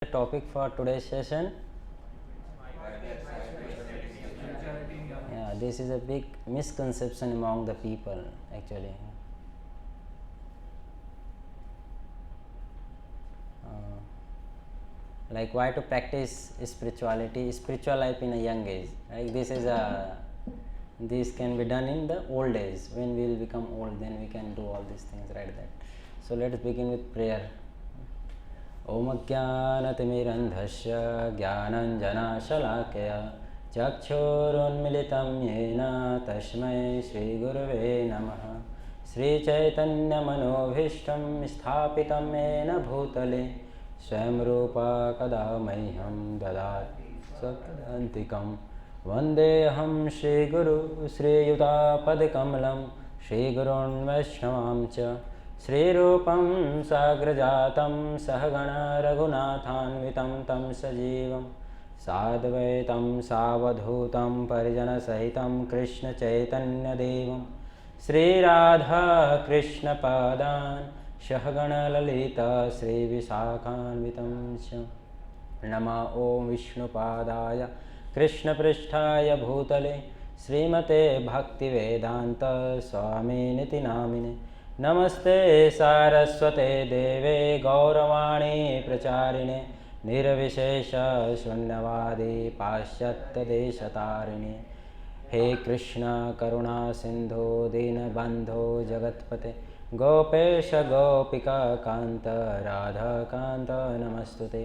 The topic for today's session. Yeah, this is a big misconception among the people actually. Like why to practice spiritual life in a young age. Like this can be done in the old age. When we will become old, then we can do all these things, right? That. So let us begin with prayer. ओम ज्ञानतिमिरन्धस्य ज्ञानञ्जनशलाकया चक्षुरुन्मिलितं येन तस्मै श्रीगुरवे नमः। श्रीचैतन्यमनोभीष्टं स्थापितं येन भूतले स्वयं रूपा कदा मह्यं ददाति स्वपदान्तिकं। वन्देऽहं श्रीगुरु श्रीयुतापदकमलं श्रीगुरून् वैष्णवां च श्रीरूपं साग्रजातं सहगण रघुनाथान्वितं तं सजीवं साद्वैतं सावधूतं परिजनसहितं कृष्णचैतन्यदेवं श्रीराधाकृष्णपादान् सहगणललिता श्रीविशाखान्वितं च। नमः ॐ विष्णुपादाय कृष्णपृष्ठाय भूतले श्रीमते भक्तिवेदान्त स्वामिनिति नामिने। नमस्ते सारस्वते देवे गौरवाणी प्रचारिणे निर्विशेष शून्यवादी पाश्चात्यदेशतारिणे। हे कृष्ण करुणा सिंधु दीनबंधो जगत्पते गोपेश गोपिका कांत राधा कांत नमस्तुते।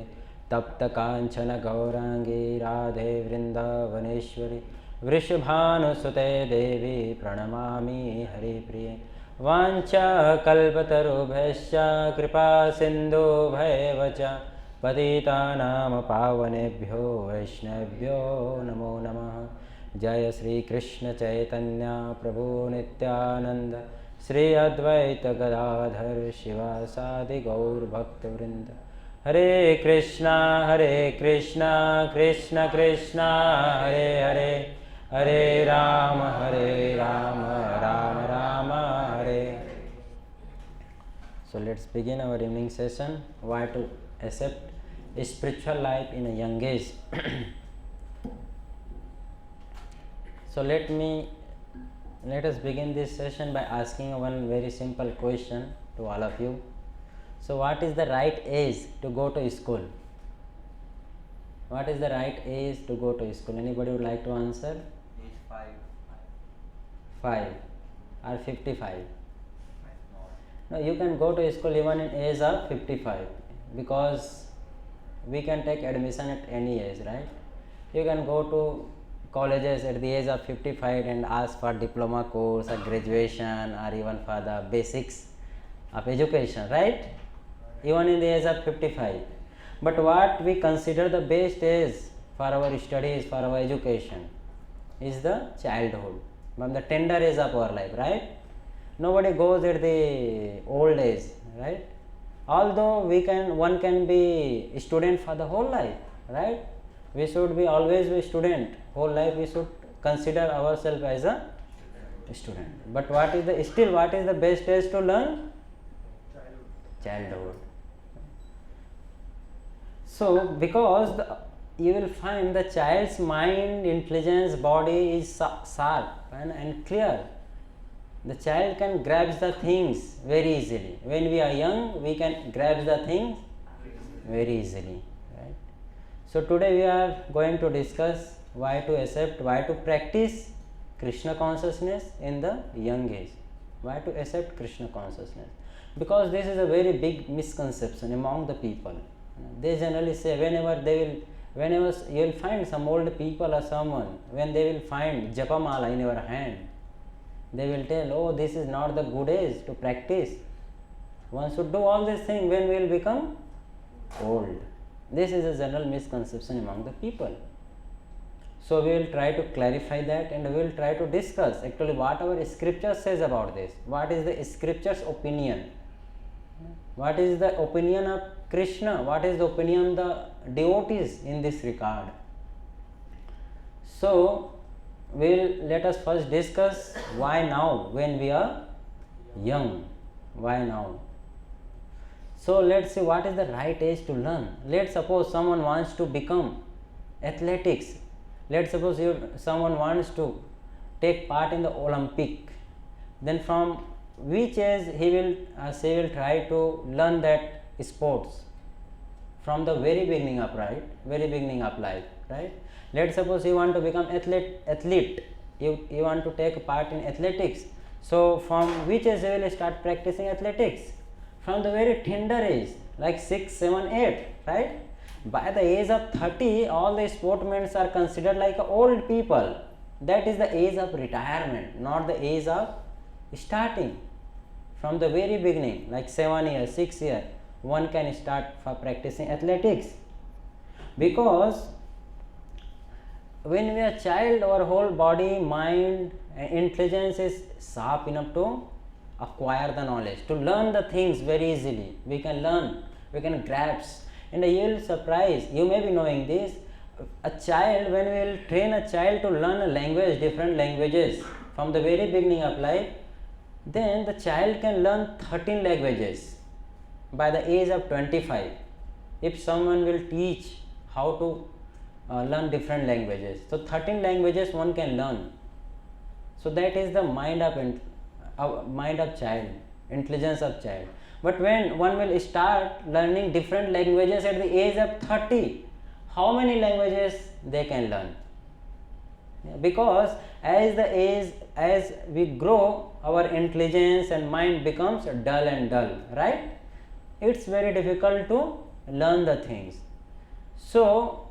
तप्त कांचन गौरांगी राधे वृंदावनेश्वरी वृषभानुसुते देवी प्रणमामि हरिप्रिये। वाञ्छाकल्पतरुभ्यश्च कृपा सिन्धुभ्येव च पतितानां पावनेभ्यो वैष्णवेभ्यो नमो नमः। जय श्री कृष्ण चैतन्य प्रभु नित्यानंद श्री अद्वैत गदाधर शिवासादि गौर भक्तवृंद। हरे कृष्णा कृष्ण कृष्णा हरे हरे हरे राम राम राम हरे। So let's begin our evening session. Why to accept a spiritual life in a young age. So let us begin this session by asking one very simple question to all of you. So what is the right age to go to school? What is the right age to go to school? Anybody would like to answer? Age 5 or 55? No, you can go to school even in age of 55 because we can take admission at any age, right? You can go to colleges at the age of 55 and ask for diploma course or graduation or even for the basics of education, right? Even in the age of 55. But what we consider the best age for our studies, for our education is the childhood, from the tender age of our life, right? Nobody goes at the old age, right? Although one can be a student for the whole life, right? We should be always be student. Whole life we should consider ourselves as a student. But what is the best age to learn? Childhood. So because you will find the child's mind, intelligence, body is sharp and clear. The child can grasp the things very easily. When we are young, we can grasp the things very easily, right? So today we are going to discuss why to practice Krishna consciousness in the young age. Why to accept Krishna consciousness? Because this is a very big misconception among the people. They generally say whenever you will find some old people or someone, when they will find japamala in your hand, they will tell, oh, this is not the good age to practice. One should do all these things when we will become old. This is a general misconception among the people. So we will try to clarify that and we will try to discuss actually what our scripture says about this. What is the scripture's opinion? What is the opinion of Krishna? What is the opinion of the devotees in this regard? So let us first discuss why now when we are young. Why now? So let's see what is the right age to learn. Let's suppose someone wants to become athletics. Let's suppose someone wants to take part in the Olympic. Then from which age she will try to learn that sports? From the very beginning of life, right? Let's suppose you want to become athlete. You want to take part in athletics. So from which age you will start practicing athletics? From the very tender age, like 6, 7, 8, right? By the age of 30, all the sportsmen are considered like old people. That is the age of retirement, not the age of starting. From the very beginning, like 7 years, 6 years, one can start for practicing athletics. Because when we are child, our whole body, mind and intelligence is sharp enough to acquire the knowledge, to learn the things very easily. We can learn, we can grasp, and you will surprise, you may be knowing this, a child, when we will train a child to learn a language, different languages from the very beginning of life, then the child can learn 13 languages by the age of 25. If someone will teach how to learn different languages, so 13 languages one can learn. So that is the mind of child, intelligence of child. But when one will start learning different languages at the age of 30, how many languages they can learn? Because as we grow, our intelligence and mind becomes dull and dull, right? It's very difficult to learn the things. So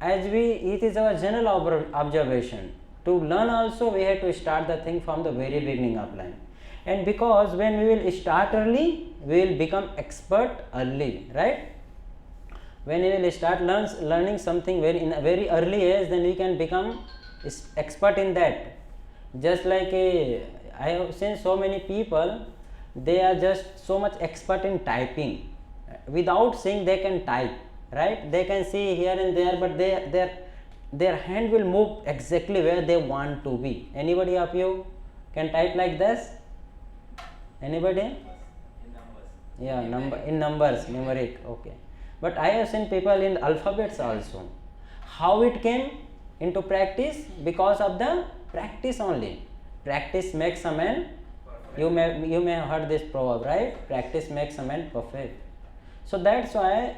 it is our general observation. To learn also, we have to start the thing from the very beginning of life. And because when we will start early, we will become expert early, right? When we will start learning something in a very early age, then we can become expert in that. Just like I have seen so many people, they are just so much expert in typing. Without seeing, they can type, right? They can see here and there, but their hand will move exactly where they want to be. Anybody of you can type like this? Anybody? In numbers. Yeah, in numbers, numeric. Okay. But I have seen people in alphabets also. How it came into practice? Because of the practice only. Practice makes a man. You may have heard this proverb, right? Practice makes a man perfect. So that's why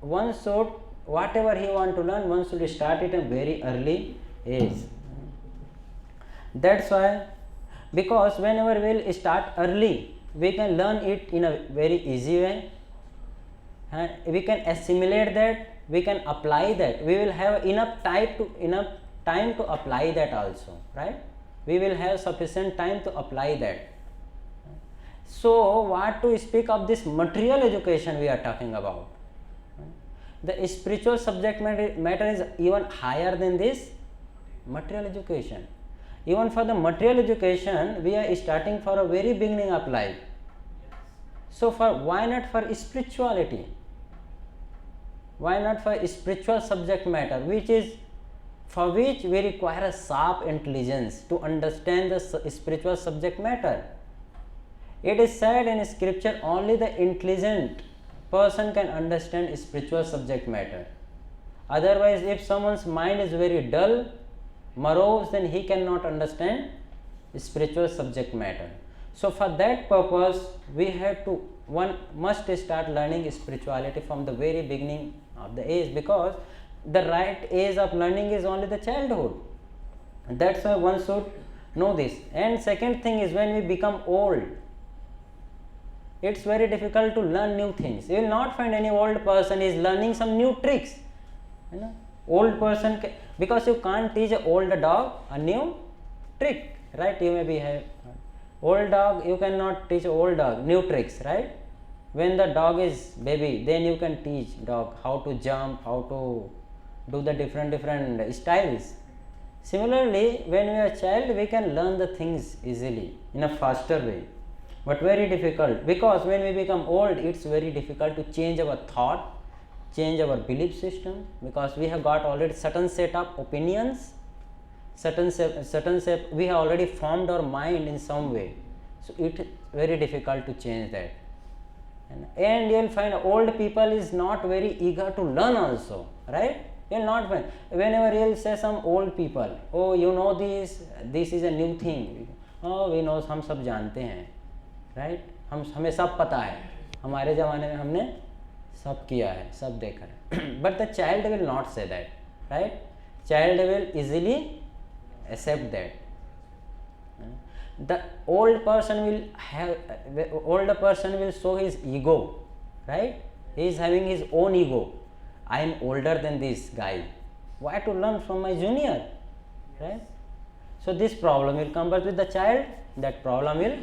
one should, whatever he want to learn, one should start it at a very early age. That's why, because whenever we'll start early, we can learn it in a very easy way. And we can assimilate that, we can apply that. We will have enough time to apply that also, right? We will have sufficient time to apply that. So what to speak of this material education we are talking about? The spiritual subject matter is even higher than this material education. Even for the material education, we are starting for a very beginning of life. So why not for spirituality? Why not for spiritual subject matter, for which we require a sharp intelligence to understand the spiritual subject matter? It is said in scripture, only the intelligent person can understand spiritual subject matter. Otherwise, if someone's mind is very dull, morose, then he cannot understand spiritual subject matter. So for that purpose, one must start learning spirituality from the very beginning of the age, because the right age of learning is only the childhood. That's why one should know this. And second thing is, when we become old, it's very difficult to learn new things. You will not find any old person is learning some new tricks. Old person, because you can't teach an old dog a new trick, right? You may be old dog, you cannot teach old dog new tricks, right? When the dog is baby, then you can teach dog how to jump, how to do the different styles. Similarly, when we are a child, we can learn the things easily in a faster way, but very difficult, because when we become old, it's very difficult to change our thought, change our belief system, because we have got already certain set of opinions, we have already formed our mind in some way. So it's very difficult to change that. And you'll find old people is not very eager to learn also, right? You'll not find, whenever you'll say some old people, oh you know this is a new thing, oh we know, हम सब जानते हैं, right? हमें सब पता है, हमारे ज़माने में हमने सब किया है, सब देखा है. But the child will not say that, right? Child will easily accept that. The older person will show his ego, right? He is having his own ego. I am older than this guy. Why to learn from my junior, right? So this problem will come, but with the child, that problem will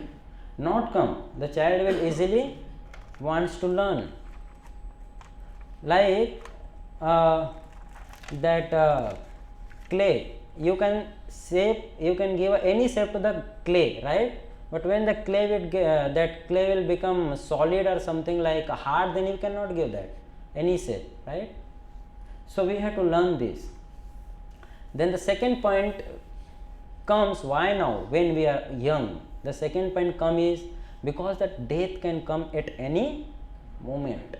not come. The child will easily wants to learn. Like that clay, you can give any shape to the clay, right? But when the clay that clay will become solid or something like hard, then you cannot give that any shape, right? So we have to learn this. Then the second point comes, why now when we are young? The second point is because that death can come at any moment.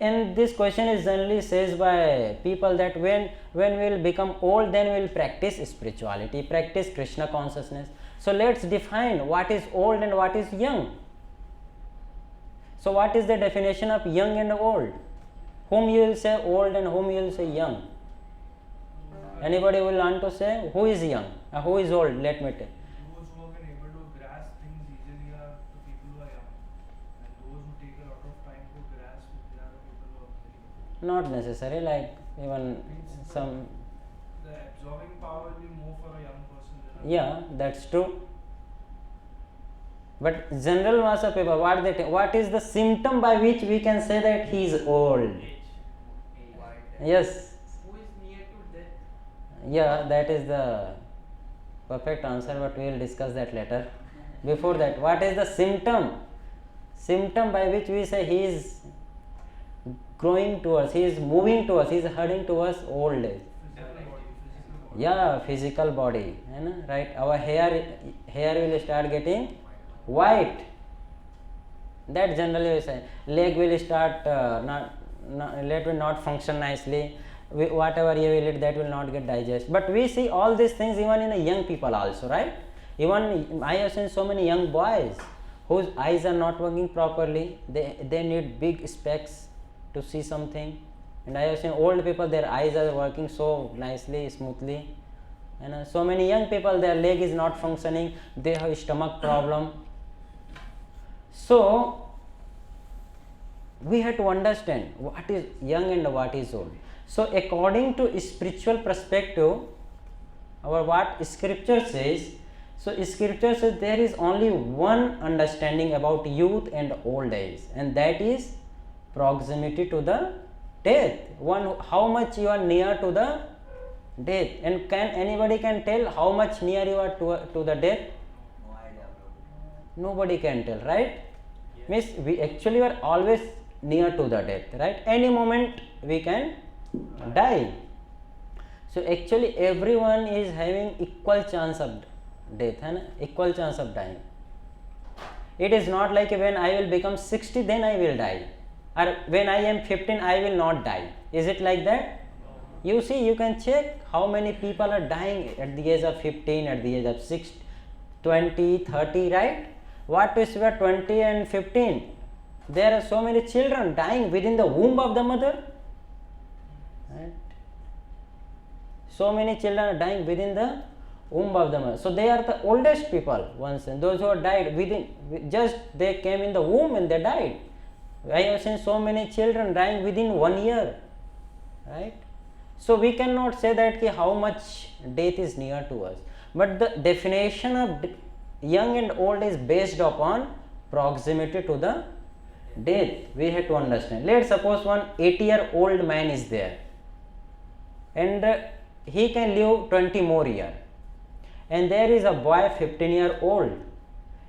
And this question is generally says by people that when we will become old, then we will practice spirituality, practice Krishna consciousness. So let's define what is old and what is young. So what is the definition of young and old? Whom you will say old and whom you will say young? Anybody will want to say who is young and who is old? Let me tell. Those who have been able to grasp things easily are the people who are young, and those who take a lot of time to grasp, they are the people who are very old. Not necessary, like even some. The absorbing power will be more for a young person than a Yeah, that's true. But general mass of people, what is the symptom by which we can say that he is old? Yes. who is near to death. Yeah, that is the perfect answer, but we will discuss that later. Before that, what is the symptom? Symptom by which we say he is growing towards, he is moving towards, he is heading towards old age. Yeah, physical body, right? Our hair will start getting white. That generally we say. Leg will start leg will not function nicely. Whatever you will eat, that will not get digest. But we see all these things even in a young people also, right? Even I have seen so many young boys whose eyes are not working properly. They need big specs to see something. And I have seen old people, their eyes are working so nicely, smoothly. And so many young people, their leg is not functioning. They have stomach problem. So we have to understand what is young and what is old. So according to spiritual perspective, our what scripture says, so scripture says there is only one understanding about youth and old age, and that is proximity to the death. One, how much you are near to the death, and can anybody can tell how much near you are to the death? No idea, bro. Nobody can tell, right? Means we actually are always near to the death, right? Any moment we can die. So actually everyone is having equal chance of death, equal chance of dying. It is not like when I will become 60 then I will die, or when I am 15 I will not die. Is it like that? You see, you can check how many people are dying at the age of 15, at the age of 6, 20, 30, right? What is 20 and 15? There are so many children dying within the womb of the mother. Right? So many children are dying within the womb of the mother. So they are the oldest people once, and those who have died just they came in the womb and they died. I have seen so many children dying within 1 year, right? So we cannot say that how much death is near to us. But the definition of young and old is based upon proximity to the death. We have to understand. Let's suppose one 80-year-old man is there, and he can live 20 more years. And there is a boy 15-year-old,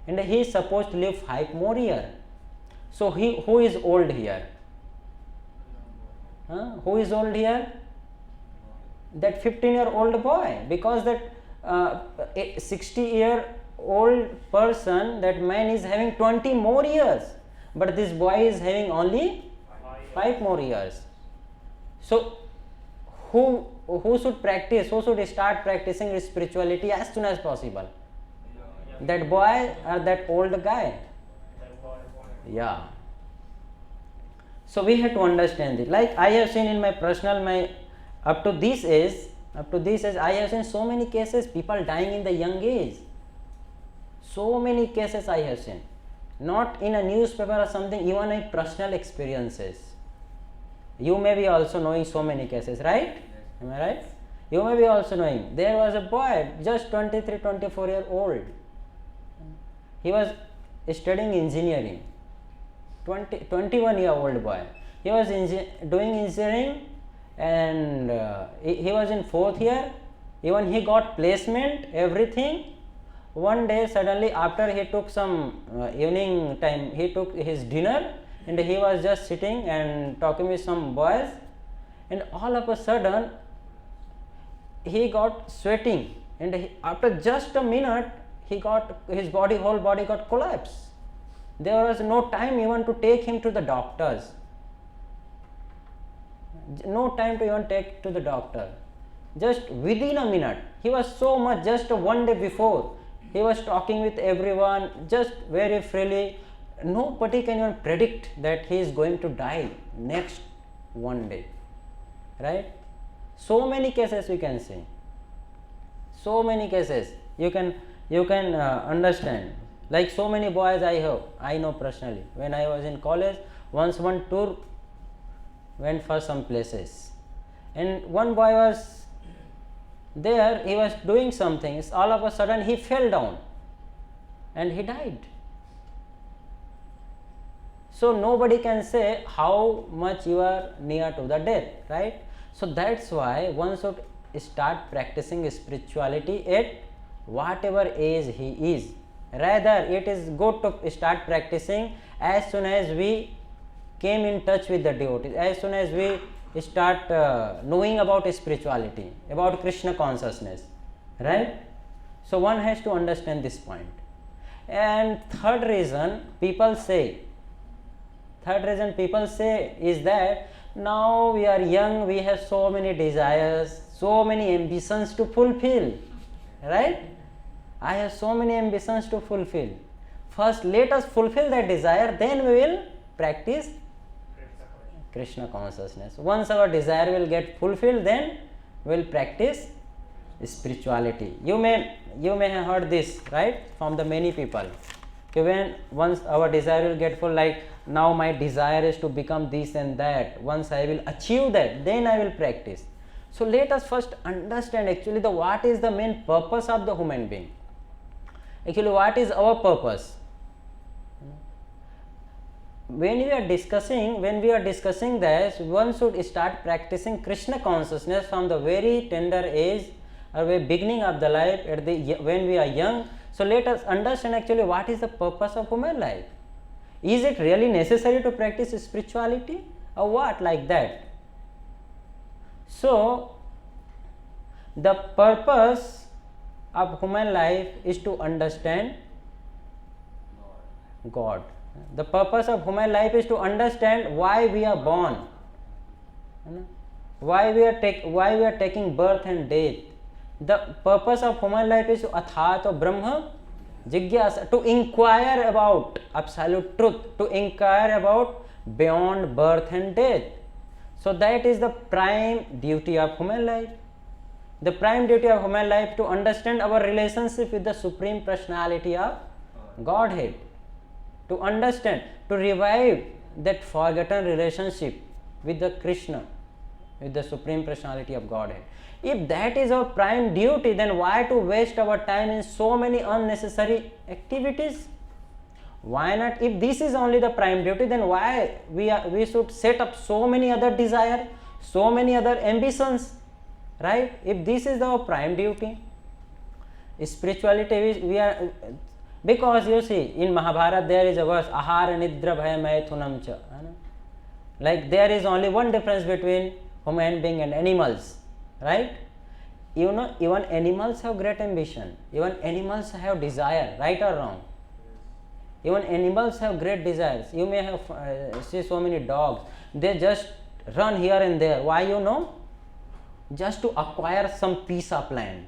and he is supposed to live 5 more years. So who is old here? Who is old here? That 15-year-old boy, because that a 60-year-old person, that man is having 20 more years. but this boy is having only 5 more years. So who should practice, who should start practicing spirituality as soon as possible? That boy or that old guy? Yeah. So we have to understand it. Like I have seen in my personal, up to this age, I have seen so many cases, people dying in the young age. So many cases I have seen. Not in a newspaper or something, even in personal experiences. You may be also knowing so many cases, right? Am I right? You may be also knowing. There was a boy, just 23, 24 year old. He was studying engineering. 21-year-old boy. He was doing engineering, and he was in 4th year. Even he got placement, everything. One day suddenly, after he took some evening time, he took his dinner, and he was just sitting and talking with some boys, and all of a sudden he got sweating, and after just a minute he got his whole body got collapsed. There was no time even to take him to the doctors. No time to even take to the doctor. Just within a minute, he was so much, just one day before, he was talking with everyone, just very freely. Nobody can even predict that he is going to die next one day, right? So many cases we can see. So many cases you can understand. Like so many boys I know personally. When I was in college, once one tour went for some places, and one boy was there, he was doing something, all of a sudden he fell down and he died. So nobody can say how much you are near to the death, right? So that's why one should start practicing spirituality at whatever age he is. Rather, it is good to start practicing as soon as we came in touch with the devotees, as soon as we start knowing about spirituality, about Krishna consciousness, right? So one has to understand this point. And third reason people say is that now we are young, we have so many desires, so many ambitions to fulfill, right? I have so many ambitions to fulfill. First, let us fulfill that desire, then we will practice Krishna consciousness. Once our desire will get fulfilled, then we will practice spirituality. You may have heard this, right, from the many people. Okay, when once our desire will get full, like now my desire is to become this and that, once I will achieve that, then I will practice. So let us first understand actually what is the main purpose of the human being. Actually, what is our purpose? When we are discussing this, one should start practicing Krishna consciousness from the very tender age or very beginning of the life, when we are young. So let us understand actually what is the purpose of human life. Is it really necessary to practice spirituality or what, like that? So the purpose of human life is to understand God. The purpose of human life is to understand why we are born, why we are taking birth and death. The purpose of human life is to athato brahma jigyasa, to inquire about absolute truth, to inquire about beyond birth and death. So that is the prime duty of human life. The prime duty of human life to understand our relationship with the Supreme Personality of Godhead, to understand, to revive that forgotten relationship with the Krishna, with the Supreme Personality of Godhead. If that is our prime duty, then why to waste our time in so many unnecessary activities? Why not? If this is only the prime duty, then why we should set up so many other desires, so many other ambitions, right? If this is our prime duty, spirituality we are, because you see in Mahabharata there is a verse ahara nidra bhaya maithunam cha, like there is only one difference between human being and animals, right? You know, even animals have great ambition, even animals have desire, right or wrong? Even animals have great desires. You may have see so many dogs. They just run here and there. Why, you know? Just to acquire some piece of land.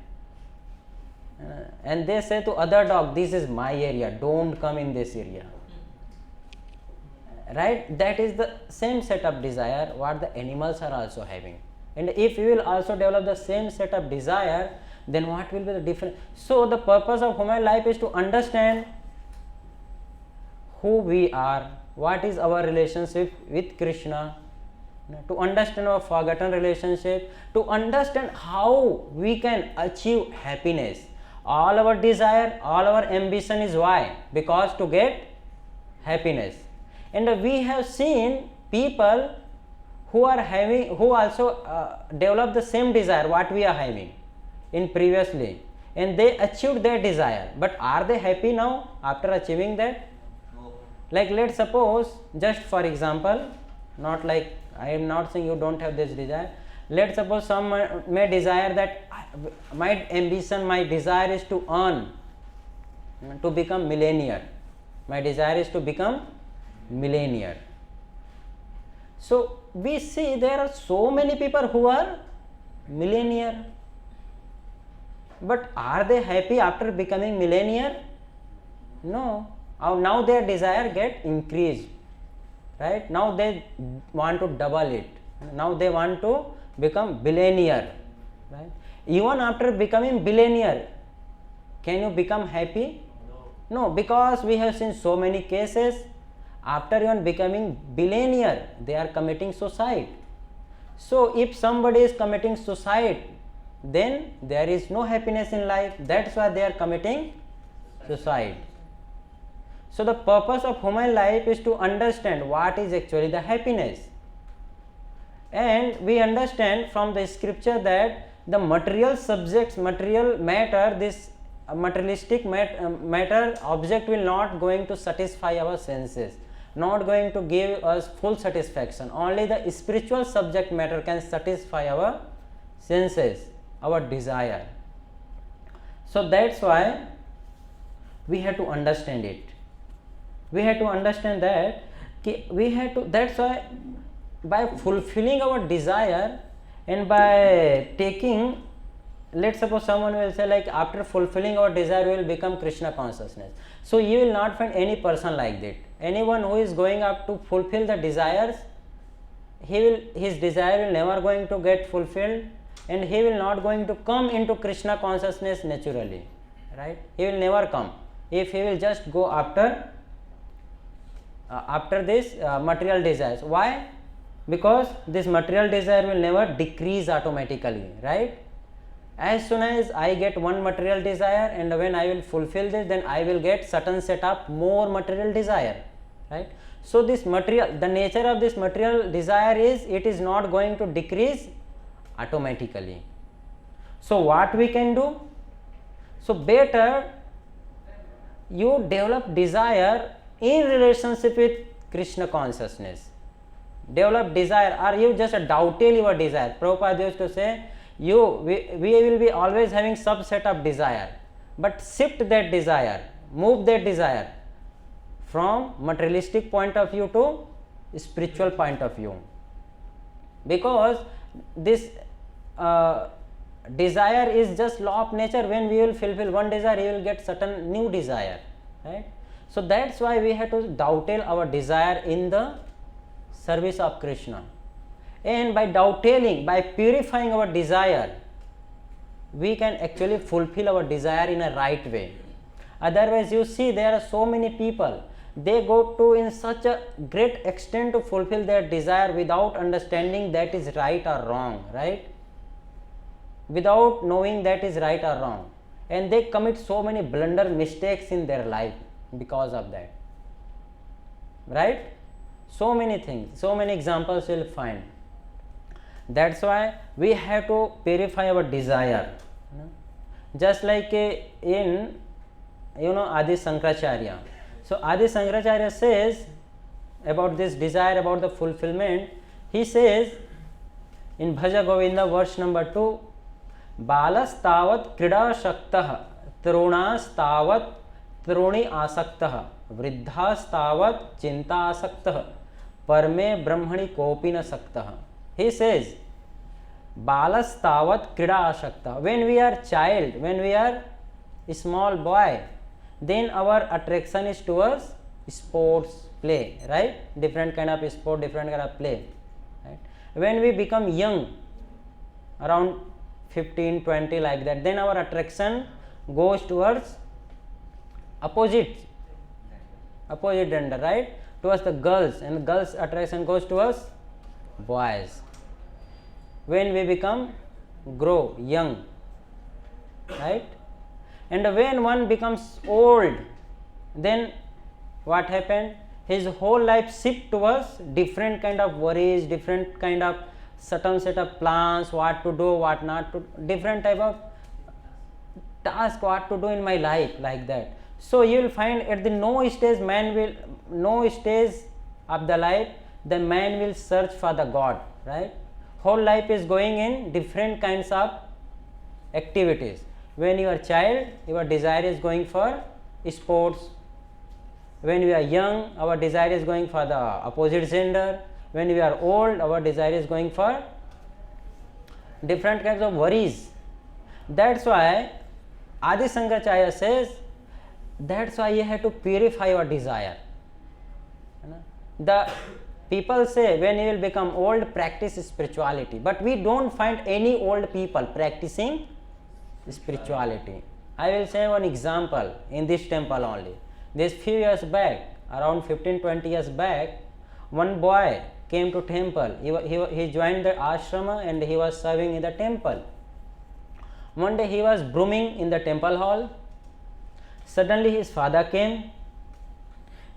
And they say to other dog, this is my area, don't come in this area. Right? That is the same set of desire what the animals are also having. And if we will also develop the same set of desire, then what will be the difference? So the purpose of human life is to understand who we are, what is our relationship with Krishna, to understand our forgotten relationship, to understand how we can achieve happiness. All our desire, all our ambition is why? Because to get happiness. And we have seen people who are having, who also develop the same desire what we are having in previously, and they achieved their desire, but are they happy now after achieving that? No. Like, let's suppose, just for example, not like I am not saying you don't have this desire. Let's suppose some may desire that my ambition, my desire is to earn, to become millionaire. My desire is to become millionaire. So we see there are so many people who are millionaire, but are they happy after becoming millionaire? No. Now their desire get increased, right? Now they want to double it. Now they want to become billionaire, right? Even after becoming billionaire, can you become happy? No, because we have seen so many cases. After even becoming billionaire, they are committing suicide. So if somebody is committing suicide, then there is no happiness in life. That's why they are committing suicide. So the purpose of human life is to understand what is actually the happiness. And we understand from the scripture that the material subjects, material matter, this materialistic matter object will not going to satisfy our senses, not going to give us full satisfaction. Only the spiritual subject matter can satisfy our senses, our desire. So that's why we have to understand it. We have to understand that we have to, that's why by fulfilling our desire and by taking, let's suppose someone will say like after fulfilling our desire we will become Krishna consciousness. So you will not find any person like that. Anyone who is going up to fulfill the desires, his desire will never going to get fulfilled, and he will not going to come into Krishna consciousness naturally, right? He will never come if he will just go after this material desires. Why? Because this material desire will never decrease automatically, right? As soon as I get one material desire, and when I will fulfill this, then I will get certain set of more material desire, right? So this material, the nature of this material desire is, it is not going to decrease automatically. So what we can do? So better you develop desire in relationship with Krishna consciousness. Develop desire, or you just dovetail your desire. Prabhupada used to say, we will be always having subset of desire, but shift that desire, move that desire from materialistic point of view to spiritual point of view, because this desire is just law of nature. When we will fulfill one desire, we will get certain new desire, right? So that's why we have to dovetail our desire in the service of Krishna. And by dovetailing, by purifying our desire, we can actually fulfill our desire in a right way. Otherwise, you see there are so many people, they go to in such a great extent to fulfill their desire without understanding that is right or wrong, right? Without knowing that is right or wrong. And they commit so many blunder mistakes in their life because of that, right? So many things, so many examples you will find. That's why we have to purify our desire. Just like in, Adi Sankaracharya. So Adi Sankaracharya says about this desire, about the fulfillment. He says in Bhaja Govinda verse number 2, Balas tavat krida shaktah, Tarunas tavat Taruni asaktah, वृद्धास्तावत् चिंतासक्तः परमे ब्रह्मणि कोपि न सक्तः. He says, बालस्तावत् क्रीडा आसक्तः. When we are child, when we are a small boy, then our attraction is towards sports, play, right? Different kind of sport, different kind of play, right? When we become young, around 15, 20 like that, then our attraction goes towards opposite gender, right? Towards the girls, and girls attraction goes towards boys. When we grow young, right? And when one becomes old, then what happened? His whole life shift towards different kind of worries, different kind of certain set of plans, what to do, what not to, different type of task, what to do in my life, like that. So you will find at the no stage of the life, the man will search for the God, right? Whole life is going in different kinds of activities. When you are child, your desire is going for sports. When we are young, our desire is going for the opposite gender. When we are old, our desire is going for different kinds of worries. That's why Adi Shankaracharya says, that's why you have to purify your desire. The people say when you will become old, practice spirituality. But we don't find any old people practicing spirituality. I will say one example in this temple only. This few years back, around 15-20 years back, one boy came to temple. He joined the ashrama and he was serving in the temple. One day he was brooming in the temple hall. Suddenly his father came,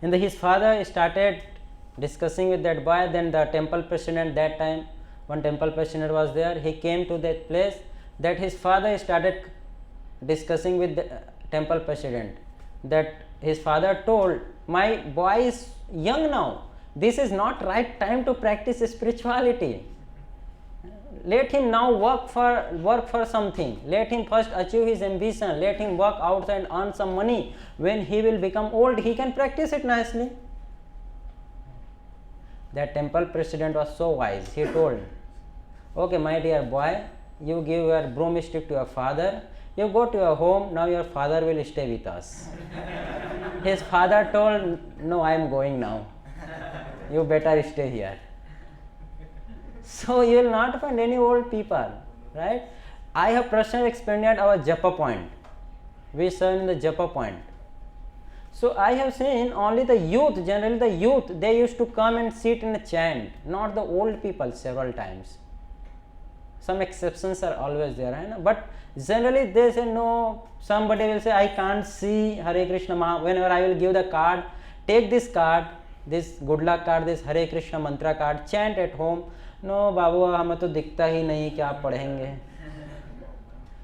and his father started discussing with that boy. Then the temple president, that time one temple president was there, he came to that place, that his father started discussing with the temple president, that his father told, my boy is young now, this is not right time to practice spirituality. Let him now work for something. Let him first achieve his ambition. Let him work outside and earn some money. When he will become old, he can practice it nicely. That temple president was so wise. He told, okay, my dear boy, you give your broomstick to your father. You go to your home. Now your father will stay with us. His father told, no, I am going now. You better stay here. So you will not find any old people, right? I have personally experienced our Japa point. We serve in the Japa point. So I have seen only the youth, generally the youth, they used to come and sit and chant, not the old people several times. Some exceptions are always there, right? But generally they say no, somebody will say, I can't see Hare Krishna Maha. Whenever I will give the card, take this card, this good luck card, this Hare Krishna mantra card, chant at home. No, बाबू हमें तो दिखता ही नहीं कि आप पढ़ेंगे.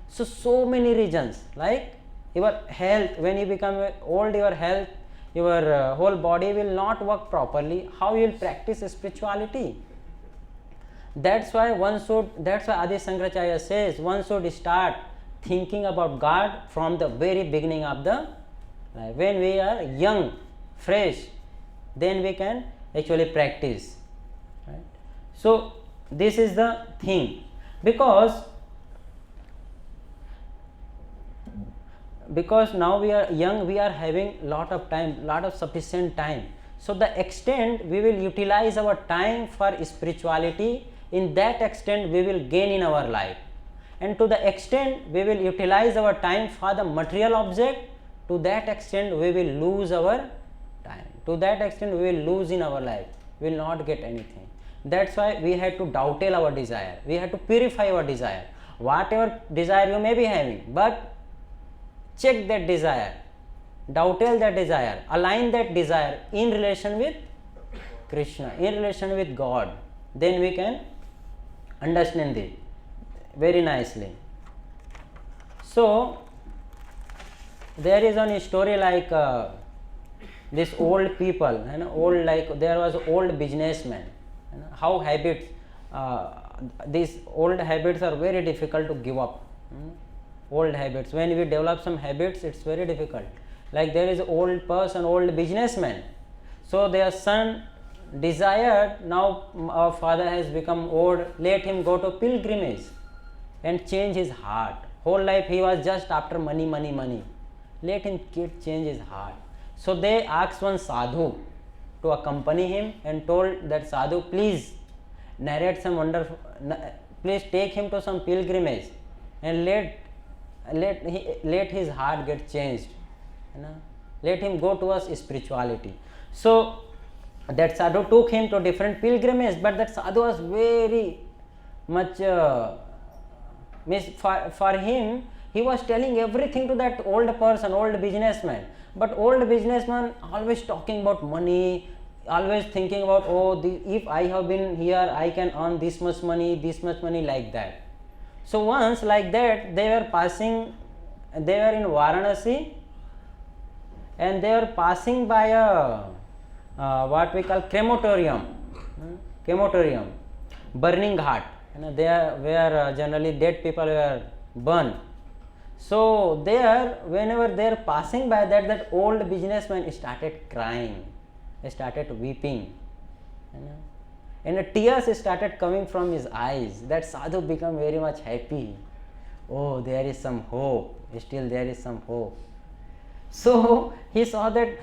So many reasons, like your health, when you become old, your health, your whole body will not work properly. How you will practice spirituality? That's why Adi Shankaracharya says one should start thinking about God from the very beginning of the life. When we are young, fresh, then we can actually practice. So this is the thing, because now we are young, we are having lot of time, lot of sufficient time. So the extent we will utilize our time for spirituality, in that extent we will gain in our life. And to the extent we will utilize our time for the material object, to that extent we will lose our time. To that extent we will lose in our life, we will not get anything. That's why we have to dowtail our desire. We have to purify our desire. Whatever desire you may be having, but check that desire, dowtail that desire, align that desire in relation with Krishna, in relation with God. Then we can understand it very nicely. So there is one story like this old people, old, like there was old businessman. How habits, these old habits are very difficult to give up. Old habits, when we develop some habits, it's very difficult. Like there is old person, old businessman. So their son desired, now our father has become old, let him go to pilgrimage and change his heart. Whole life he was just after money, money, money. Let him change his heart. So they asked one sadhu to accompany him and told that sadhu, please narrate some wonderful, please take him to some pilgrimage and let his heart get changed. Let him go towards spirituality. So that sadhu took him to different pilgrimages, but that sadhu was very much for him, he was telling everything to that old person, old businessman. But old businessman always talking about money, always thinking about, oh, if I have been here, I can earn this much money, like that. So once like that, they were in Varanasi, and they were passing by a what we call crematorium, burning ghat, there where generally dead people were burned. So there, whenever they are passing by that old businessman started crying, started weeping, and the tears started coming from his eyes. That sadhu became very much happy. Oh, there is some hope, still there is some hope. So he saw that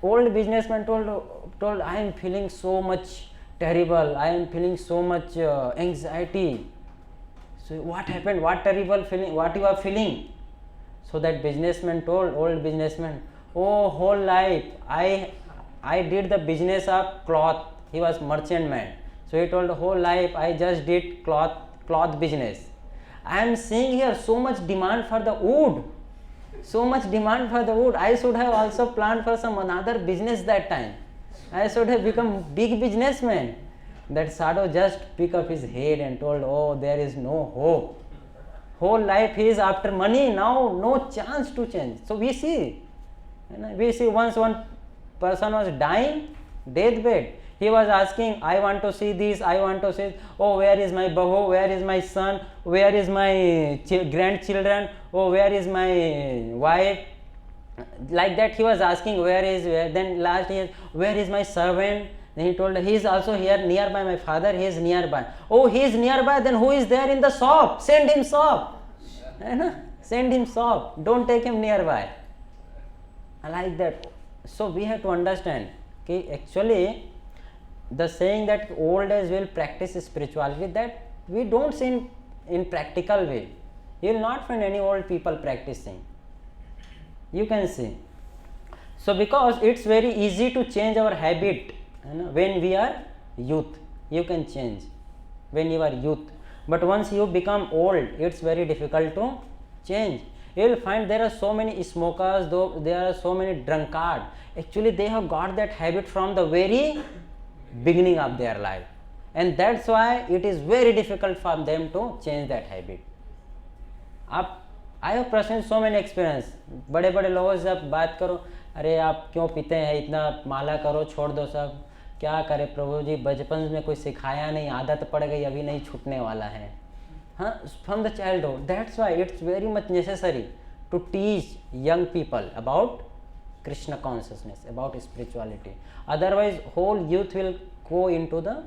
old businessman told, I am feeling so much terrible, I am feeling so much anxiety. So what happened? What terrible feeling? What you are feeling? So that businessman told, old businessman, oh, whole life I did the business of cloth. He was merchant man. So he told, whole life I just did cloth business. I am seeing here so much demand for the wood. I should have also planned for some another business that time. I should have become big businessman. That sadhu just picked up his head and told, oh, there is no hope. Whole life he is after money, now no chance to change. So we see once one person was dying, deathbed. He was asking, I want to see this, I want to see, oh, where is my bahu, where is my son, where is my grandchildren, oh, where is my wife. Like that he was asking, then last he is, where is my servant. Then he told, he is also here nearby, my father, he is nearby. Oh, he is nearby, then who is there in the shop? Send him shop. Send him shop, don't take him nearby. Like that. So we have to understand, actually the saying that old age will practice spirituality, that we don't see in practical way. You will not find any old people practicing. You can see. So because it's very easy to change our habit when we are youth, you can change when you are youth. But once you become old, it's very difficult to change. You will find there are so many smokers, though there are so many drunkards. Actually they have got that habit from the very beginning of their life, and that's why it is very difficult for them to change that habit. I have personally so many experience. बड़े बड़े लोगों से आप बात करो, अरे आप क्यों पीते हैं, इतना माला करो, छोड़ दो सब, क्या करे प्रभु जी, बचपन में कोई सिखाया नहीं, आदत पड़ गई, अभी नहीं छूटने वाला है. हाँ, from the childhood. That's why it's very much necessary to teach young people about Krishna consciousness, about spirituality. Otherwise whole youth will go into the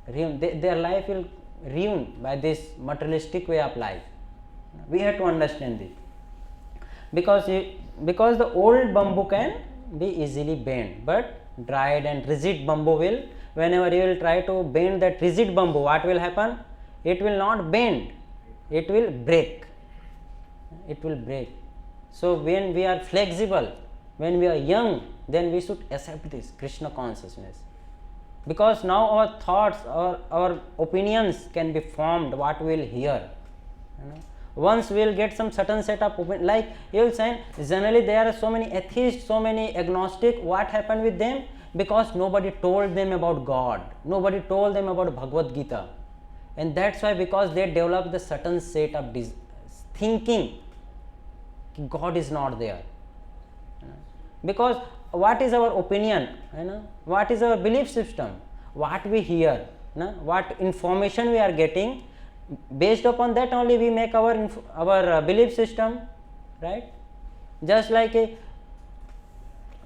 ruin. Their life will ruin by this materialistic way of life. We have to understand this, because the old bamboo can be easily bent, but dried and rigid bamboo will, whenever you will try to bend that rigid bamboo, what will happen? It will not bend, it will break. So when we are flexible, when we are young, then we should accept this Krishna consciousness, because now our thoughts, our opinions can be formed, what we will hear. Once we will get some certain set of opinion, like you will say, generally there are so many atheists, so many agnostic. What happened with them? Because nobody told them about God, nobody told them about Bhagavad Gita, and that's why, because they developed the certain set of thinking God is not there. Because what is our opinion, what is our belief system, what we hear, what information we are getting, based upon that only we make our belief system, right? Just like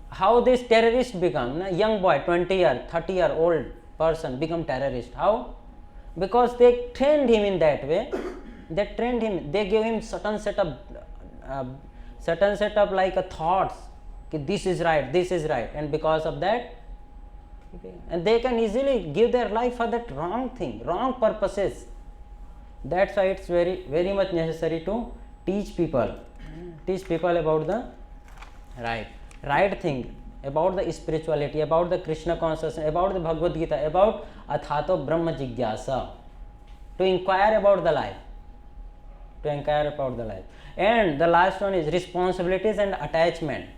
how this terrorist become, young boy 20-year 30-year old person become terrorist? How? Because they trained him in that way. They trained him, they gave him certain set of like thoughts, this is right, this is right, and because of that, and they can easily give their life for that wrong thing, wrong purposes. That's why it's very much necessary to teach people about the right thing, about the spirituality, about the Krishna consciousness, about the Bhagavad Gita, about Athato Brahma Jigyasa, to inquire about the life. And the last one is responsibilities and attachment.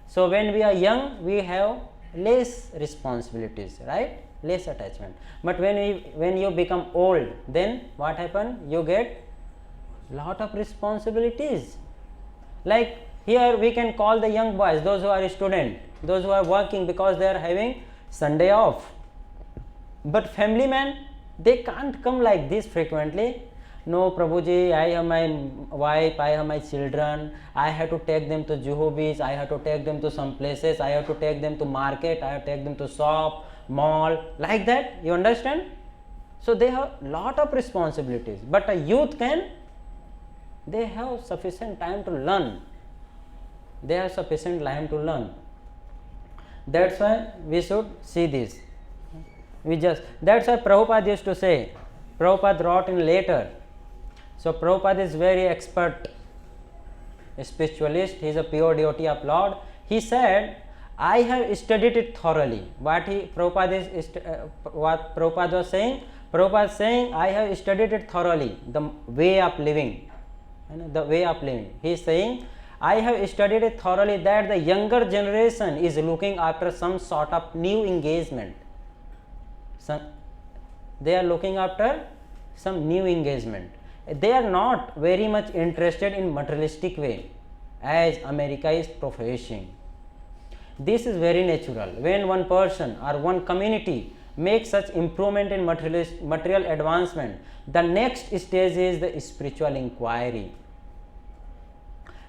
So when we are young, we have less responsibilities, right? Less attachment. But when you become old, then what happens? You get lot of responsibilities. Like here we can call the young boys, those who are students, those who are working, because they are having Sunday off. But family man, they can't come like this frequently. No, Prabhuji, I have my wife, I have my children, I have to take them to Juhu Beach, I have to take them to some places, I have to take them to market, I have to take them to shop, mall, like that, you understand? So they have lot of responsibilities, but a youth they have sufficient time to learn. That's why we should see this. That's why Prabhupada used to say, Prabhupada wrote in later. So Prabhupada is very expert spiritualist, he is a pure devotee of Lord. He said, I have studied it thoroughly. What Prabhupada was saying? Prabhupada saying, I have studied it thoroughly, the way of living. He is saying, I have studied it thoroughly that the younger generation is looking after some sort of new engagement. They are looking after some new engagement. They are not very much interested in materialistic way as America is professing. This is very natural. When one person or one community makes such improvement in material advancement, the next stage is the spiritual inquiry.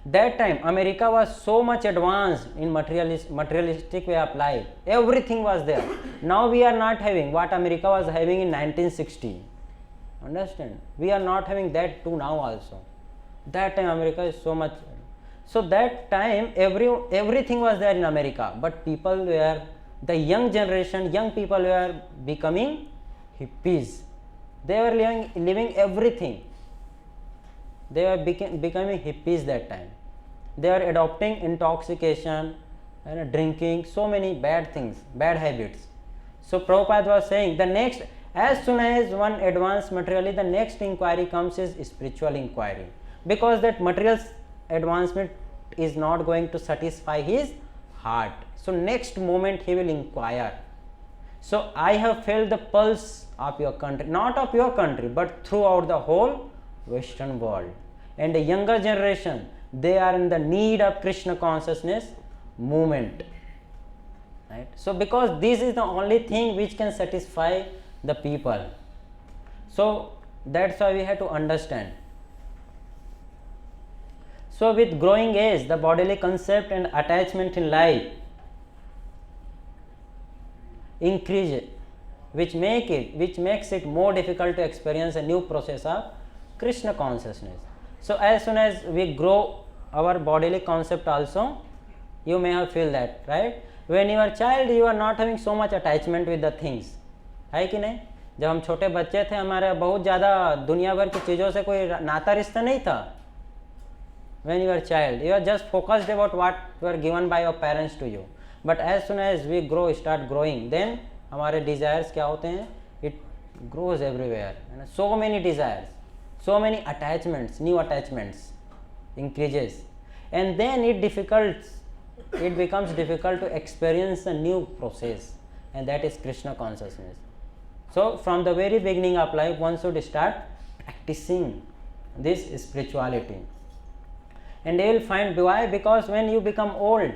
That time America was so much advanced in materialistic way of life. Everything was there. Now we are not having what America was having in 1960. Understand? We are not having that too now also. That time America is so much. So that time everything was there in America, but people were, the young generation, young people were becoming hippies. They were living everything. They were becoming hippies that time. They are adopting intoxication and drinking, so many bad things, bad habits. So Prabhupada was saying, the next, as soon as one advances materially, the next inquiry comes is spiritual inquiry, because that material advancement is not going to satisfy his heart. So next moment he will inquire. So I have felt the pulse of your country, not of your country, but throughout the whole Western world. And the younger generation, they are in the need of Krishna consciousness movement. Right? So because this is the only thing which can satisfy the people. So that's why we have to understand. So with growing age, the bodily concept and attachment in life increase, which makes it more difficult to experience a new process of Krishna consciousness. So as soon as we grow our bodily concept also, you may have feel that, right? When you are child, you are not having so much attachment with the things, है कि नहीं? जब हम छोटे बच्चे थे, हमारे बहुत ज़्यादा दुनिया भर की चीज़ों से कोई नाता रिश्ता नहीं था. When you are child, you are just focused about what were given by your parents to you. But as soon as we grow, start growing, then हमारे desires क्या होते हैं? It grows everywhere. So many desires, so many attachments, new attachments increases, and then it becomes difficult to experience a new process, and that is Krishna consciousness. So from the very beginning of life, one should start practicing this spirituality. And they will find why, because when you become old,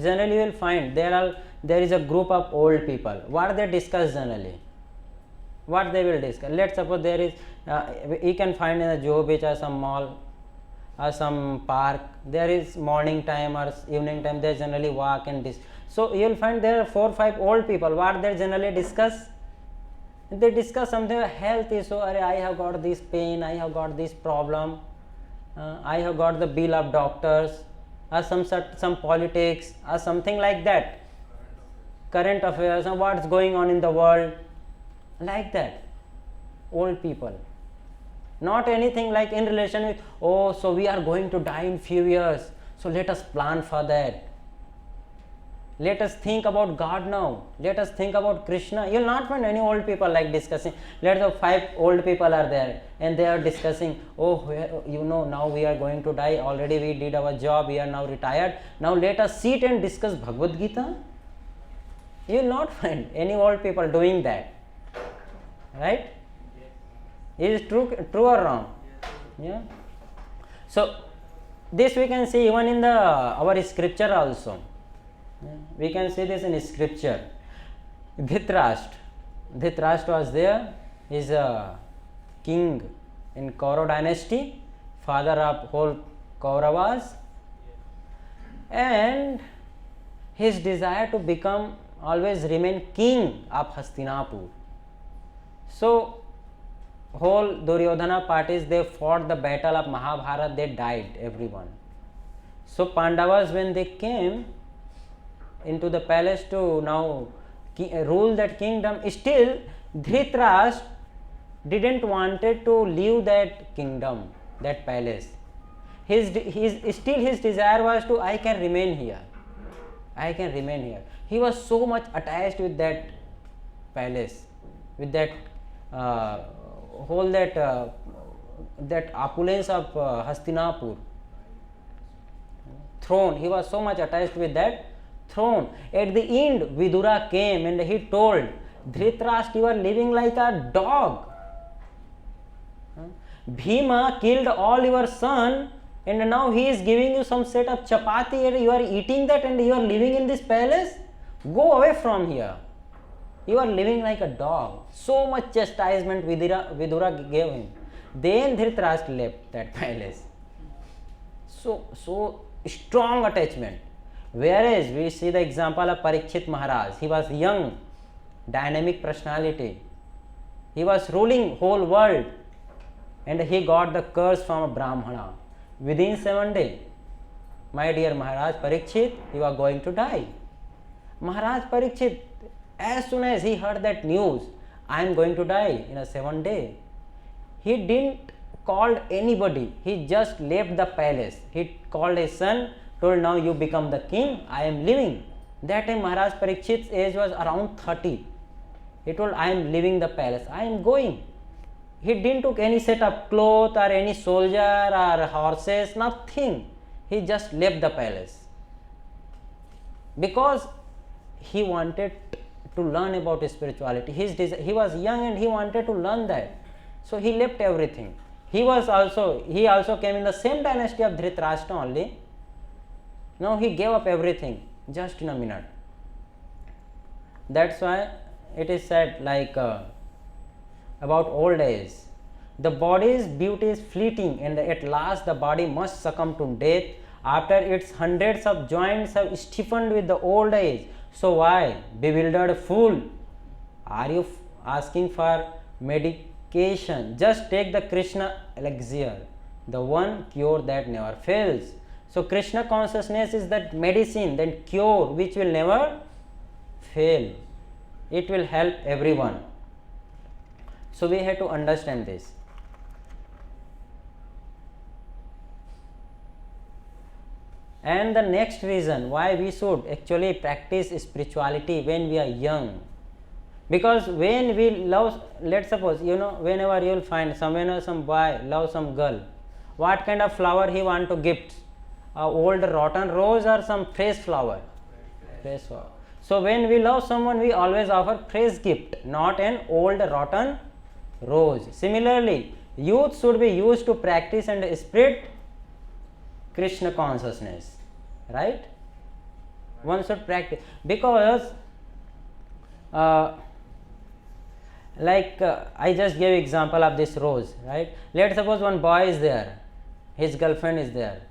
generally you will find there is a group of old people. What they discuss generally? What they will discuss? Let's suppose there is, you can find in a Juhu Beach or some mall, some park, there is morning time or evening time, they generally walk and this. So you will find there are 4-5 old people. What they generally discuss? They discuss something like health issue. I have got this pain, I have got this problem, I have got the bill of doctors, or some politics or something like that, current affairs, and what's going on in the world, like that. Old people, not anything like in relation with, oh, so we are going to die in few years, so let us plan for that. Let us think about God now. Let us think about Krishna. You will not find any old people like discussing. Let's say 5 old people are there and they are discussing, oh, now we are going to die. Already we did our job. We are now retired. Now let us sit and discuss Bhagavad Gita. You will not find any old people doing that. Right? Is it true or wrong? Yeah. So this we can see even in our scripture also. We can see this in scripture. Dhritarashtra was there. He is a king in Kaurava dynasty, father of whole Kauravas, and his desire to become, always remain king of Hastinapur. So whole Duryodhana parties, they fought the battle of Mahabharata, they died, everyone. So Pandavas, when they came into the palace to now rule that kingdom, still Dhritarashtra didn't wanted to leave that kingdom, that palace. His desire was to, I can remain here. He was so much attached with that palace, with that that opulence of Hastinapur throne. He was so much attached with that throne. At the end, Vidura came and he told Dhritarashtra, you are living like a dog. Bhima killed all your son and now he is giving you some set of chapati and you are eating that and you are living in this palace. Go away from here. You are living like a dog. So much chastisement Vidura gave him. Then Dhritarashtra left that palace. So strong attachment. Whereas we see the example of Parikshit Maharaj. He was young, dynamic personality. He was ruling whole world and he got the curse from a Brahmana. Within 7 days, my dear Maharaj Parikshit, you are going to die. Maharaj Parikshit, as soon as he heard that news, I am going to die in a 7 day, he didn't call anybody. He just left the palace. He called his son, told, now you become the king, I am leaving. That time Maharaj Parikshit's age was around 30. He told, I am leaving the palace, I am going. He didn't took any set of clothes or any soldier or horses, nothing. He just left the palace. Because he wanted to learn about spirituality. He was young and he wanted to learn that. So he left everything. He also came in the same dynasty of Dhritarashtra only. Now he gave up everything just in a minute. That's why it is said like about old age. The body's beauty is fleeting and at last the body must succumb to death after its hundreds of joints have stiffened with the old age. So why, bewildered fool, are you asking for medication? Just take the Krishna elixir, the one cure that never fails. So Krishna consciousness is that medicine, that cure which will never fail. It will help everyone. So we have to understand this. And the next reason why we should actually practice spirituality when we are young, because when we love, let's suppose, whenever you will find some boy love some girl, what kind of flower he want to gift? A old rotten rose or some fresh flower? Fresh flower. So when we love someone, we always offer fresh gift, not an old rotten rose. Similarly, youth should be used to practice and spread Krishna consciousness, right? One should practice, because I just gave example of this rose, right? Let's suppose one boy is there his girlfriend is there.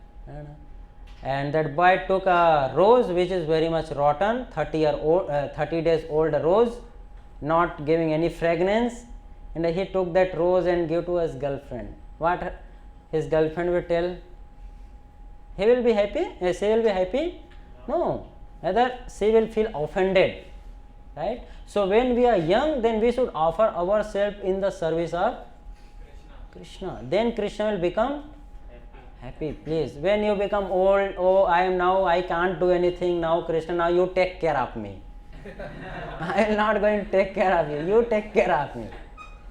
And that boy took a rose which is very much rotten, 30 days old rose, not giving any fragrance, and he took that rose and gave to his girlfriend. What his girlfriend will tell? He will be happy? She will be happy? No, rather she will feel offended, right? So when we are young, then we should offer ourselves in the service of Krishna. Then Krishna will become happy. Please, when you become old, oh, I can't do anything now, Krishna, now you take care of me. I am not going to take care of you, you take care of me,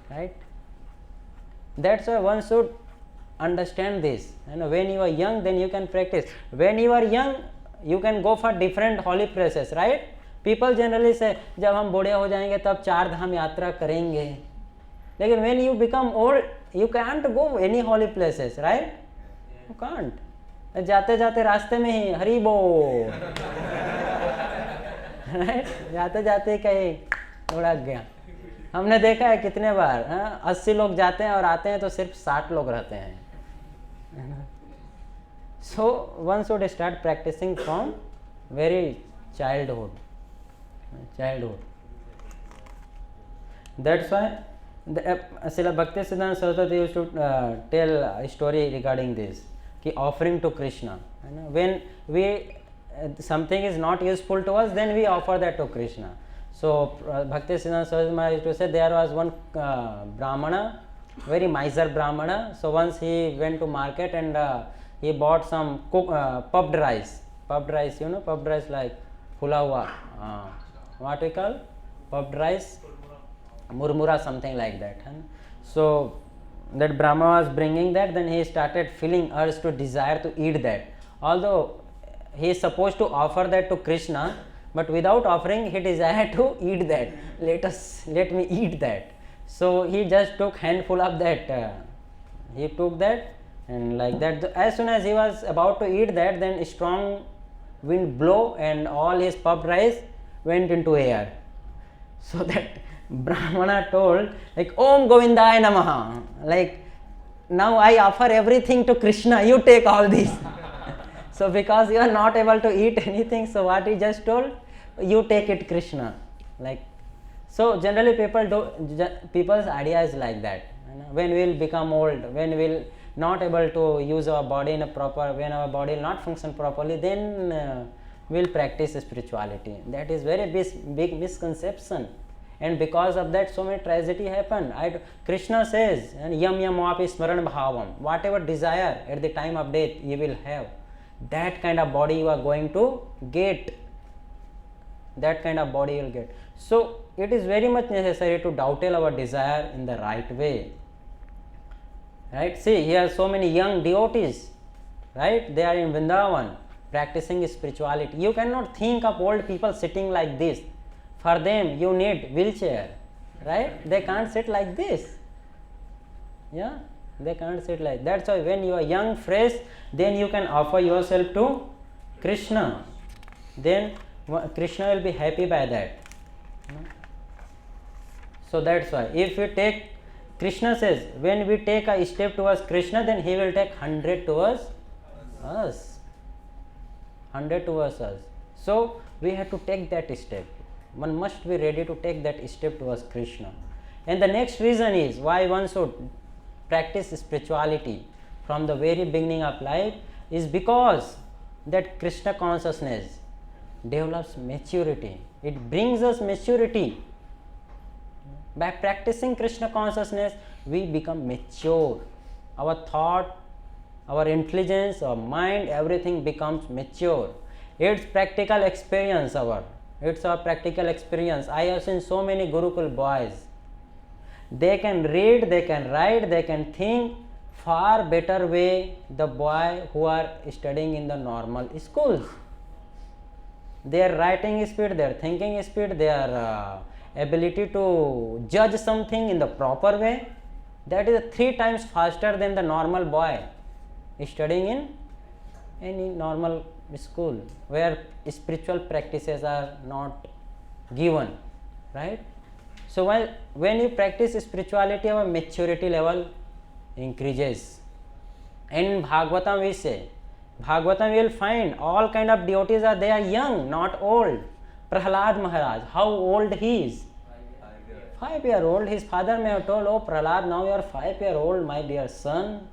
right? That's why one should understand this. When you are young, then you can practice. When you are young, you can go for different holy places, right? People generally say, जब हम बूढ़े हो जाएंगे तब 4 धाम यात्रा करेंगे. लेकिन when you become old, you can't go any holy places, right? You can't. जाते जाते रास्ते में ही हरि बोल, right? जाते जाते कहीं उड़ा गया. हमने देखा है कितने बार 80 लोग जाते हैं और आते हैं तो सिर्फ 60 लोग रहते हैं. So one should start practicing from very childhood. That's why Srila Bhaktisiddhanta Saraswati used to tell a story regarding this, ki offering to Krishna. When we something is not useful to us, then we offer that to Krishna. So Bhaktisiddhanta Saraswati Maharaj used to say there was one Brahmana, very miser Brahmana. So once he went to market and he bought some puffed rice. Puffed rice, puffed rice like phula hua. What we call puffed rice? Murmura, something like that. So that Brahma was bringing that, then he started feeling urge to desire to eat that. Although he is supposed to offer that to Krishna, but without offering, he desired to eat that. Let me eat that. So he just took handful of that. He took that and like that. As soon as he was about to eat that, then a strong wind blow and all his puffed rice went into air. So that Brahmana told, like, Om Govindaya Namaha, like, now I offer everything to Krishna, you take all this. So because you are not able to eat anything, so what he just told, you take it Krishna. Like, so generally people's idea is like that. When we will become old, when we will not able to use our body in a proper, when our body will not function properly, then we will practice spirituality. That is very big misconception. And because of that, so many tragedy happen. Krishna says, yam yam api smaran bhavam, whatever desire at the time of death you will have, that kind of body you are going to get. That kind of body you will get. So it is very much necessary to dovetail our desire in the right way. Right? See, here are so many young devotees. Right? They are in Vrindavan practicing spirituality. You cannot think of old people sitting like this. For them, you need wheelchair, right? They can't sit like this. Yeah, they can't sit like. That's why when you are young, fresh, then you can offer yourself to Krishna. Then Krishna will be happy by that. So that's why if you take, Krishna says, when we take a step towards Krishna, then he will take 100 towards us. 100 towards us. So we have to take that step. One must be ready to take that step towards Krishna. And the next reason is why one should practice spirituality from the very beginning of life is because that Krishna consciousness develops maturity. It brings us maturity. By practicing Krishna consciousness, we become mature. Our thought, our intelligence, our mind, everything becomes mature. It's practical experience It's our practical experience. I have seen so many Gurukul boys. They can read, they can write, they can think far better way the boy who are studying in the normal schools. Their writing speed, their thinking speed, their ability to judge something in the proper way, that is 3 times faster than the normal boy studying in any normal school where spiritual practices are not given, right? So when you practice spirituality, our maturity level increases. In Bhagavatam we say, Bhagavatam you will find all kind of devotees are they are young, not old. Prahlad Maharaj, how old he is? 5-year-old. His father may have told, oh Prahlad, now you are 5-year-old, my dear son.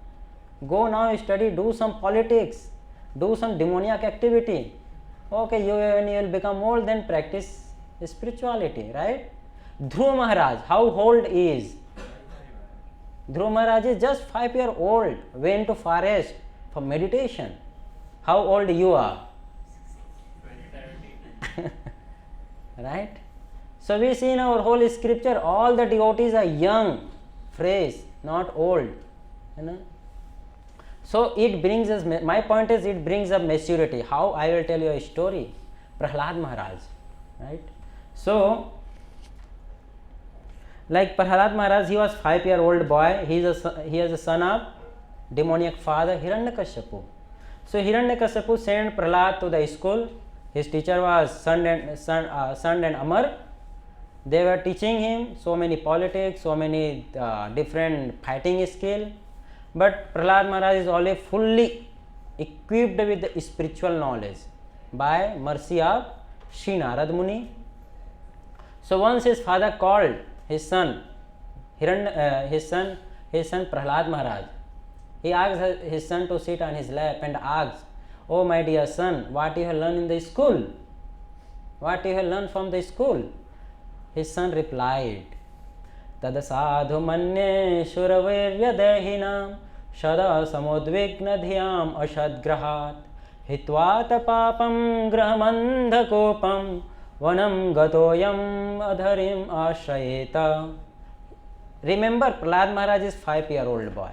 Go now study, do some politics, do some demoniac activity. Okay, when you will become old, then practice spirituality, right? Dhruva Maharaj, how old he is? Dhruva Maharaj is just 5-year-old, went to forest for meditation. How old you are? Right? So we see in our whole scripture, all the devotees are young, fresh, not old. You know? So it brings us, my point is it brings up maturity. How? I will tell you a story. Prahlad Maharaj, right? So, like Prahlad Maharaj, he was 5-year-old boy. He is a son of demoniac father Hiranyakashipu. So Hiranyakashipu sent Prahlad to the school. His teacher was Sand and Amar. They were teaching him so many politics, so many different fighting skill. But Prahlad Maharaj is already fully equipped with the spiritual knowledge by mercy of Sri Narad Muni. So once his father called his son, his son Prahlad Maharaj. He asked his son to sit on his lap and asked, "Oh my dear son, what you have learned in the school? What you have learned from the school?" His son replied, "Tad sadhu manye shuravirya dehinam shada samudvigna dhyam ashadgrahat hitvat papam grahamandha kopam vanam gatoyam adharim ashrayeta." Remember, Prahlad Maharaj is 5-year-old boy.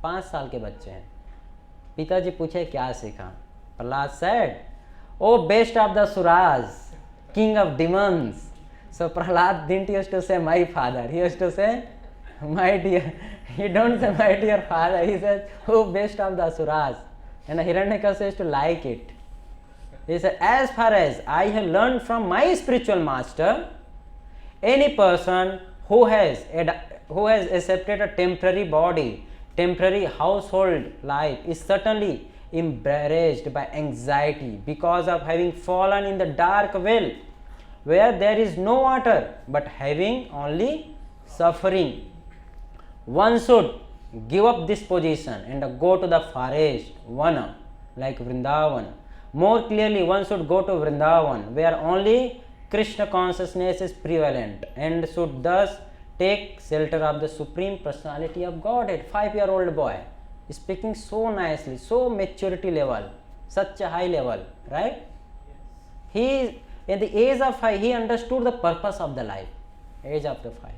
5 साल के बच्चे हैं. पिताजी पूछे क्या सीखा? Prahlad said, "Oh best of the Suras, king of demons." So Prahlad didn't used to say my father. He used to say my dear. He don't say my dear father. He says, "Oh best of the Suras." And Hiranyakashipu used to like it. He said, "As far as I have learned from my spiritual master, any person who has accepted a temporary body, temporary household life is certainly embarrassed by anxiety because of having fallen in the dark well where there is no water but having only suffering. One should give up this position and go to the forest, Vana, like Vrindavan. More clearly, one should go to Vrindavan where only Krishna consciousness is prevalent and should thus take shelter of the Supreme Personality of Godhead." 5-year-old boy speaking so nicely, so maturity level, such a high level, right? He, at the age of 5, he understood the purpose of the life. Age of the 5.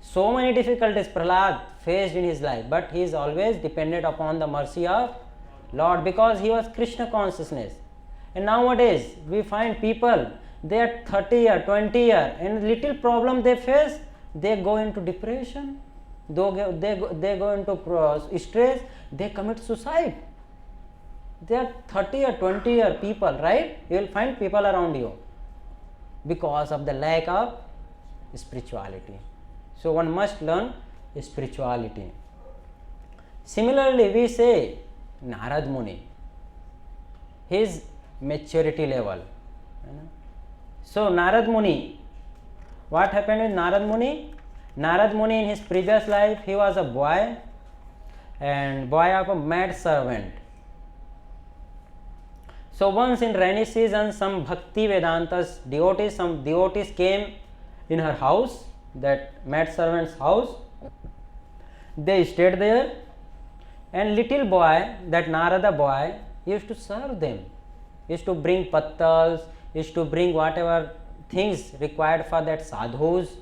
So many difficulties Prahlad faced in his life, but he is always dependent upon the mercy of Lord because he was Krishna consciousness. And nowadays we find people, they are 30 year, 20 year, and little problem they face, they go into depression, they go into stress, they commit suicide. They are 30 or 20 year people, right? You will find people around you because of the lack of spirituality. So one must learn spirituality. Similarly, we say Narad Muni, his maturity level. So Narad Muni, what happened with Narad Muni? Narad Muni in his previous life, he was a boy and boy of a mad servant. So once in rainy season, some Bhakti Vedantas some devotees came in her house, that mad servant's house. They stayed there and little boy, that Narada boy, used to serve them, used to bring pattals, used to bring whatever things required for that sadhus,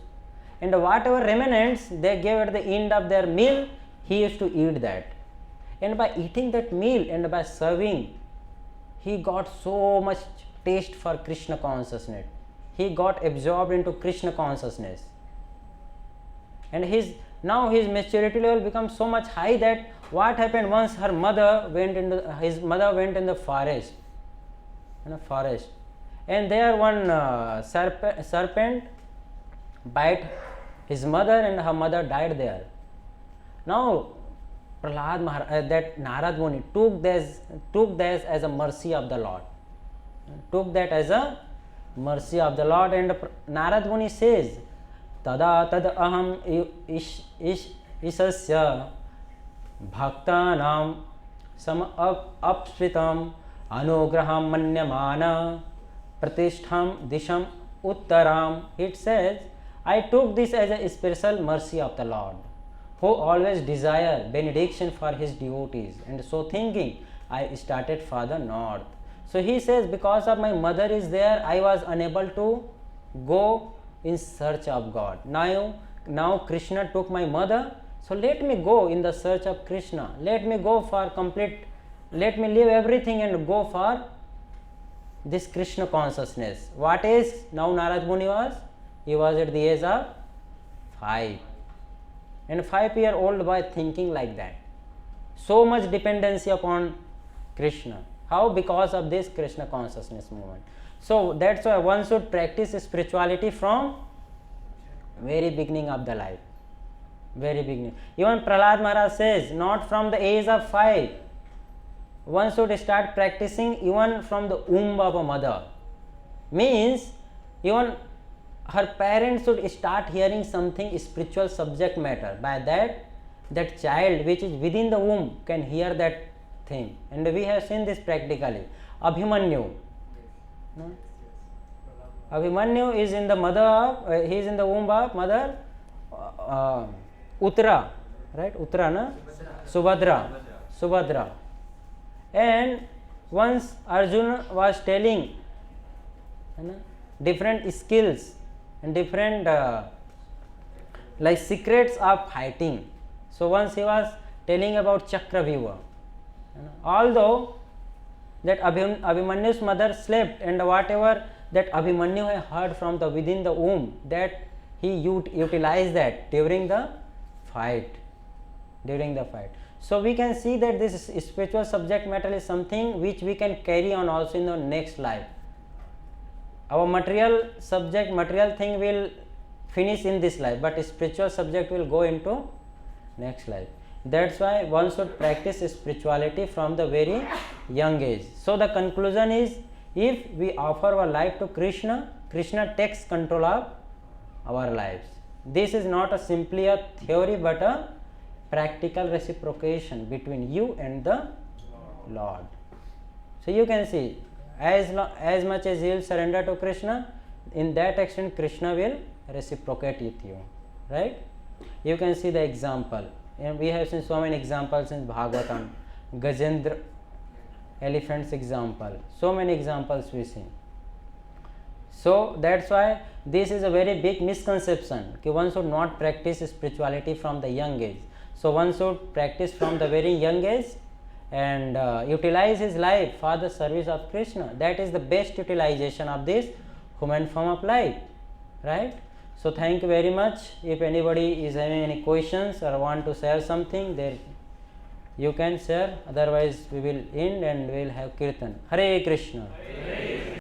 and whatever remnants they gave at the end of their meal, he used to eat that. And by eating that meal and by serving, he got so much taste for Krishna consciousness. He got absorbed into Krishna consciousness. And now his maturity level becomes so much high that what happened once his mother went in the forest, and there one serpent bite his mother and her mother died there. Now Prahlad Maharaj, that Narad Muni took this as a mercy of the Lord. Took that as a mercy of the Lord, and Narad Muni says, Tada tad aham isasya bhaktanam sam apsritam anugraham manyamana pratishtham disham uttaram. It says, I took this as a special mercy of the Lord, who always desire benediction for his devotees, and so thinking I started for the north. So he says, because of my mother is there, I was unable to go in search of God. Now Krishna took my mother, so let me go in the search of Krishna. Let me go for complete, let me leave everything and go for this Krishna consciousness. What is now Narad Muni was? He was at the age of 5. And 5-year-old boy thinking like that. So much dependency upon Krishna. How? Because of this Krishna consciousness movement. So that's why one should practice spirituality from very beginning of the life. Very beginning. Even Prahlad Maharaj says, not from the age of 5. One should start practicing even from the womb of a mother. Means even her parents should start hearing something spiritual subject matter. By that child which is within the womb can hear that thing. And we have seen this practically. Abhimanyu. No? Abhimanyu is in the mother, he is in the womb of mother Uttara, right? Uttara, na? Subhadra. And once Arjuna was telling different skills and different like secrets of fighting. So once he was telling about Chakravyuha. Although that Abhimanyu's mother slept, and whatever that Abhimanyu had heard from the within the womb, that he utilized that during the fight. So we can see that this spiritual subject matter is something which we can carry on also in the next life. Our material thing will finish in this life, but spiritual subject will go into next life. That's why one should practice spirituality from the very young age. So the conclusion is, if we offer our life to Krishna, Krishna takes control of our lives. This is not simply a theory but a practical reciprocation between you and the Lord. So you can see, as much as you will surrender to Krishna, in that extent Krishna will reciprocate with you, right? You can see the example, and we have seen so many examples in Bhagavatam. Gajendra elephant's example, so many examples we see. So that's why this is a very big misconception, that one should not practice spirituality from the young age. So one should practice from the very young age and utilize his life for the service of Krishna. That is the best utilization of this human form of life, right? So thank you very much. If anybody is having any questions or want to share something, there you can share. Otherwise we will end and we will have Kirtan. Hare Krishna.